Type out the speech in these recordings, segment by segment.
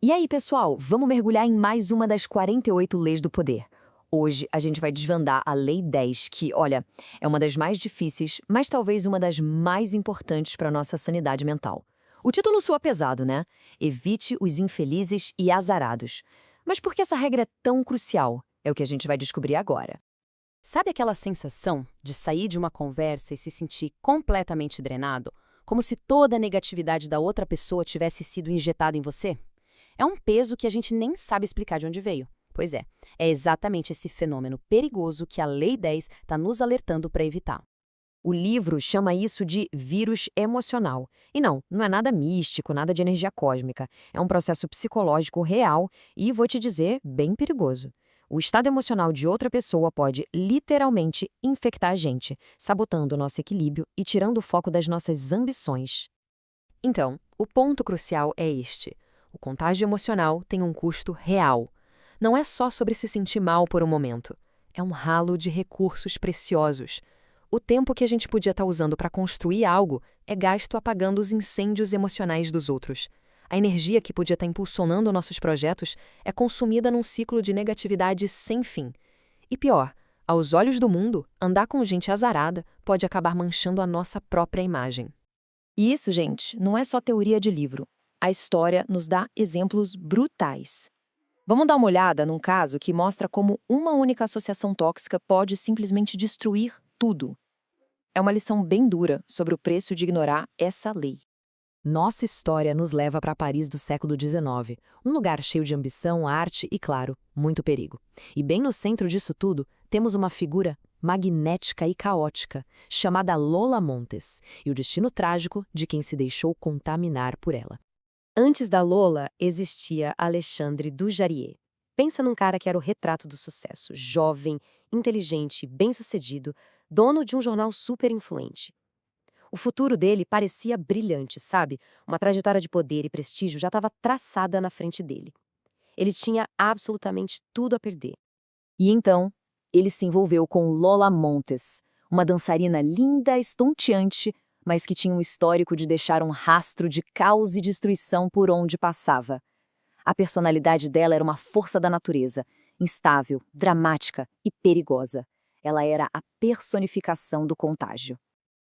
E aí, pessoal, vamos mergulhar em mais uma das 48 leis do poder. Hoje a gente vai desvendar a Lei 10, que, olha, é uma das mais difíceis, mas talvez uma das mais importantes para a nossa sanidade mental. O título soa pesado, né? Evite os infelizes e azarados. Mas por que essa regra é tão crucial? É o que a gente vai descobrir agora. Sabe aquela sensação de sair de uma conversa e se sentir completamente drenado, como se toda a negatividade da outra pessoa tivesse sido injetada em você? É um peso que a gente nem sabe explicar de onde veio. Pois é exatamente esse fenômeno perigoso que a Lei 10 está nos alertando para evitar. O livro chama isso de vírus emocional. E não é nada místico, nada de energia cósmica. É um processo psicológico real e, vou te dizer, bem perigoso. O estado emocional de outra pessoa pode literalmente infectar a gente, sabotando o nosso equilíbrio e tirando o foco das nossas ambições. Então, o ponto crucial é este. O contágio emocional tem um custo real. Não é só sobre se sentir mal por um momento. É um ralo de recursos preciosos. O tempo que a gente podia estar usando para construir algo é gasto apagando os incêndios emocionais dos outros. A energia que podia estar impulsionando nossos projetos é consumida num ciclo de negatividade sem fim. E pior, aos olhos do mundo, andar com gente azarada pode acabar manchando a nossa própria imagem. E isso, gente, não é só teoria de livro. A história nos dá exemplos brutais. Vamos dar uma olhada num caso que mostra como uma única associação tóxica pode simplesmente destruir tudo. É uma lição bem dura sobre o preço de ignorar essa lei. Nossa história nos leva para Paris do século XIX, um lugar cheio de ambição, arte e, claro, muito perigo. E bem no centro disso tudo, temos uma figura magnética e caótica, chamada Lola Montes, e o destino trágico de quem se deixou contaminar por ela. Antes da Lola, existia Alexandre Dujarier. Pensa num cara que era o retrato do sucesso, jovem, inteligente, bem-sucedido, dono de um jornal super influente. O futuro dele parecia brilhante, sabe? Uma trajetória de poder e prestígio já estava traçada na frente dele. Ele tinha absolutamente tudo a perder. E então, ele se envolveu com Lola Montes, uma dançarina linda, estonteante, mas que tinha um histórico de deixar um rastro de caos e destruição por onde passava. A personalidade dela era uma força da natureza, instável, dramática e perigosa. Ela era a personificação do contágio.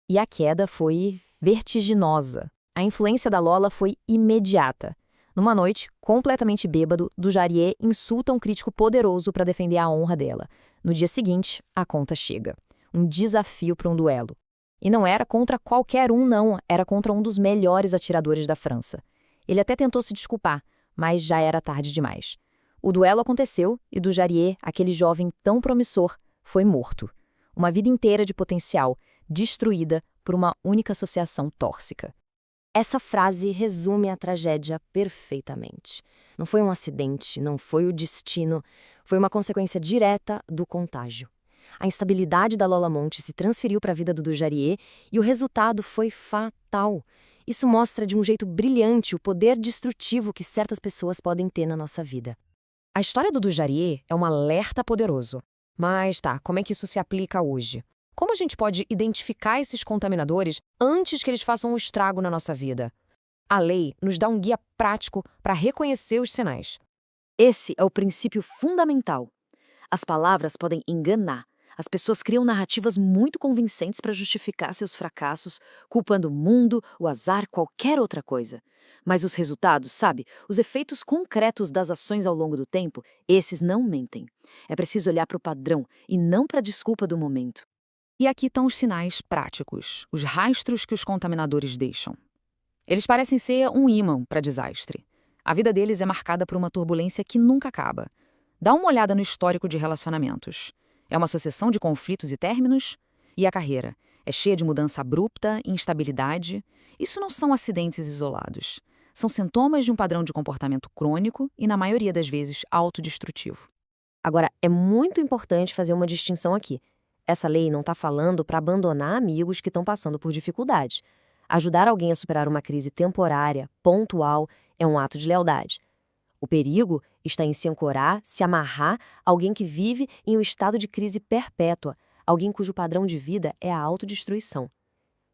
E a queda foi vertiginosa. A influência da Lola foi imediata. Numa noite, completamente bêbado, Dujarier insulta um crítico poderoso para defender a honra dela. No dia seguinte, a conta chega. Um desafio para um duelo. E não era contra qualquer um, não. Era contra um dos melhores atiradores da França. Ele até tentou se desculpar, mas já era tarde demais. O duelo aconteceu e Dujarier, aquele jovem tão promissor, foi morto. Uma vida inteira de potencial, destruída por uma única associação tóxica. Essa frase resume a tragédia perfeitamente. Não foi um acidente, não foi o destino, foi uma consequência direta do contágio. A instabilidade da Lola Monte se transferiu para a vida do Dujarier e o resultado foi fatal. Isso mostra de um jeito brilhante o poder destrutivo que certas pessoas podem ter na nossa vida. A história do Dujarier é um alerta poderoso. Mas tá, como é que isso se aplica hoje? Como a gente pode identificar esses contaminadores antes que eles façam um estrago na nossa vida? A lei nos dá um guia prático para reconhecer os sinais. Esse é o princípio fundamental. As palavras podem enganar. As pessoas criam narrativas muito convincentes para justificar seus fracassos, culpando o mundo, o azar, qualquer outra coisa. Mas os resultados, sabe? Os efeitos concretos das ações ao longo do tempo, esses não mentem. É preciso olhar para o padrão e não para a desculpa do momento. E aqui estão os sinais práticos, os rastros que os contaminadores deixam. Eles parecem ser um ímã para desastre. A vida deles é marcada por uma turbulência que nunca acaba. Dá uma olhada no histórico de relacionamentos. É uma sucessão de conflitos e términos? E a carreira? É cheia de mudança abrupta, instabilidade? Isso não são acidentes isolados. São sintomas de um padrão de comportamento crônico e, na maioria das vezes, autodestrutivo. Agora, é muito importante fazer uma distinção aqui. Essa lei não está falando para abandonar amigos que estão passando por dificuldade. Ajudar alguém a superar uma crise temporária, pontual, é um ato de lealdade. O perigo está em se ancorar, se amarrar a alguém que vive em um estado de crise perpétua, alguém cujo padrão de vida é a autodestruição.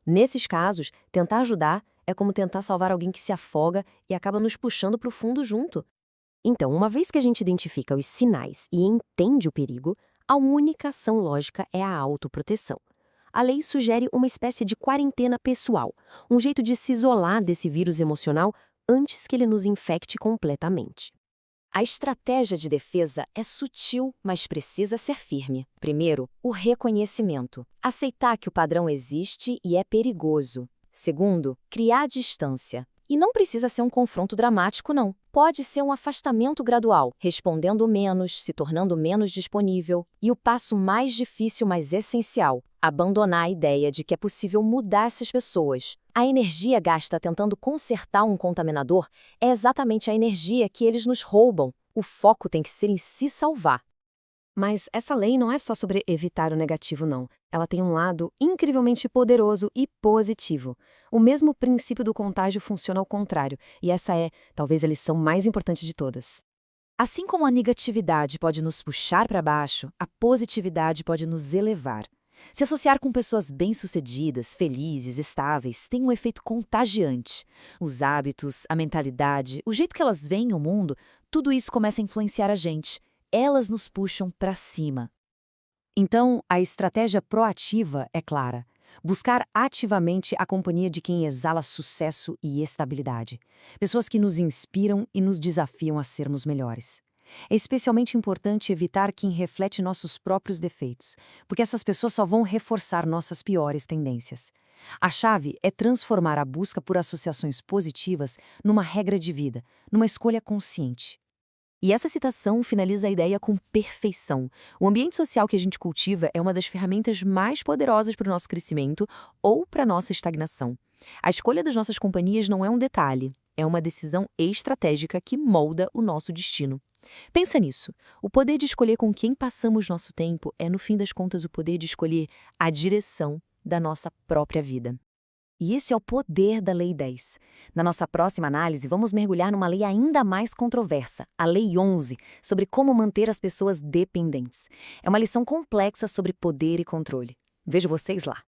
Nesses casos, tentar ajudar É como tentar salvar alguém que se afoga e acaba nos puxando para o fundo junto. Então, uma vez que a gente identifica os sinais e entende o perigo, a única ação lógica é a autoproteção. A lei sugere uma espécie de quarentena pessoal, um jeito de se isolar desse vírus emocional antes que ele nos infecte completamente. A estratégia de defesa é sutil, mas precisa ser firme. Primeiro, o reconhecimento. Aceitar que o padrão existe e é perigoso. Segundo, criar distância. E não precisa ser um confronto dramático, não. Pode ser um afastamento gradual, respondendo menos, se tornando menos disponível. E o passo mais difícil, mas essencial, abandonar a ideia de que é possível mudar essas pessoas. A energia gasta tentando consertar um contaminador é exatamente a energia que eles nos roubam. O foco tem que ser em se salvar. Mas essa lei não é só sobre evitar o negativo, não. Ela tem um lado incrivelmente poderoso e positivo. O mesmo princípio do contágio funciona ao contrário, e essa é, talvez, a lição mais importante de todas. Assim como a negatividade pode nos puxar para baixo, a positividade pode nos elevar. Se associar com pessoas bem-sucedidas, felizes, estáveis, tem um efeito contagiante. Os hábitos, a mentalidade, o jeito que elas veem o mundo, tudo isso começa a influenciar a gente. Elas nos puxam para cima. Então, a estratégia proativa é clara. Buscar ativamente a companhia de quem exala sucesso e estabilidade. Pessoas que nos inspiram e nos desafiam a sermos melhores. É especialmente importante evitar quem reflete nossos próprios defeitos, porque essas pessoas só vão reforçar nossas piores tendências. A chave é transformar a busca por associações positivas numa regra de vida, numa escolha consciente. E essa citação finaliza a ideia com perfeição. O ambiente social que a gente cultiva é uma das ferramentas mais poderosas para o nosso crescimento ou para a nossa estagnação. A escolha das nossas companhias não é um detalhe, é uma decisão estratégica que molda o nosso destino. Pensa nisso. O poder de escolher com quem passamos nosso tempo é, no fim das contas, o poder de escolher a direção da nossa própria vida. E esse é o poder da Lei 10. Na nossa próxima análise, vamos mergulhar numa lei ainda mais controversa, a Lei 11, sobre como manter as pessoas dependentes. É uma lição complexa sobre poder e controle. Vejo vocês lá!